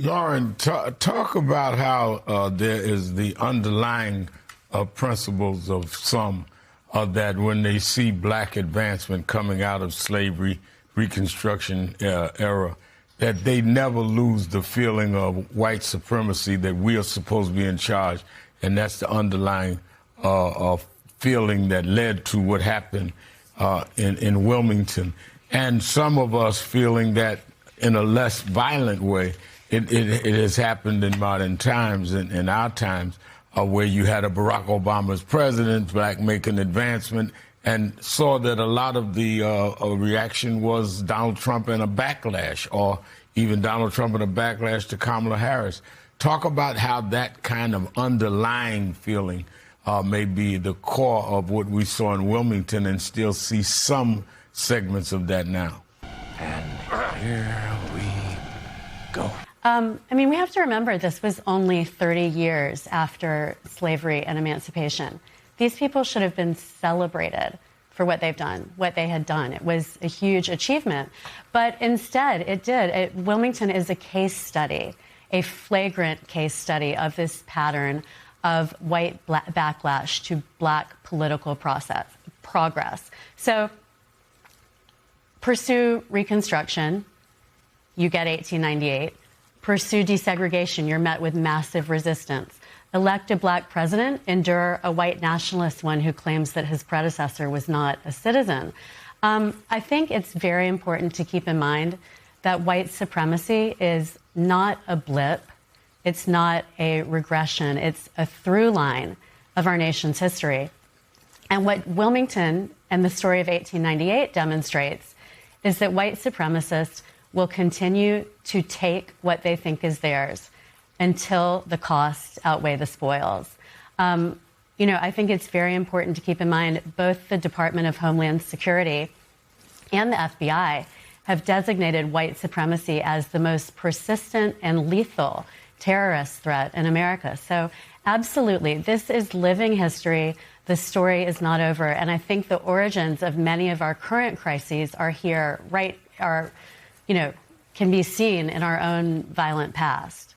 Lauren, talk about how there is the underlying principles of some that when they see black advancement coming out of slavery, Reconstruction era, that they never lose the feeling of white supremacy, that we are supposed to be in charge. And that's the underlying feeling that led to what happened in Wilmington. And some of us feeling that in a less violent way, it has happened in modern times, in our times, where you had a Barack Obama as president, black making advancement, and saw that a lot of the reaction was Donald Trump and a backlash, or even Donald Trump and a backlash to Kamala Harris. Talk about how that kind of underlying feeling may be the core of what we saw in Wilmington and still see some segments of that now. And here we go. I mean, we have to remember this was only 30 years after slavery and emancipation. These people should have been celebrated for what they've done, what they had done. It was a huge achievement. But instead, Wilmington is a case study, a flagrant case study of this pattern of white backlash to black political progress. So pursue Reconstruction, you get 1898. Pursue desegregation, you're met with massive resistance. Elect a black president, endure a white nationalist one who claims that his predecessor was not a citizen. I think it's very important to keep in mind that white supremacy is not a blip. It's not a regression. It's a through line of our nation's history. And what Wilmington and the story of 1898 demonstrates is that white supremacists will continue to take what they think is theirs until the costs outweigh the spoils. I think it's very important to keep in mind both the Department of Homeland Security and the FBI have designated white supremacy as the most persistent and lethal terrorist threat in America. So absolutely, this is living history. The story is not over. And I think the origins of many of our current crises are here, can be seen in our own violent past.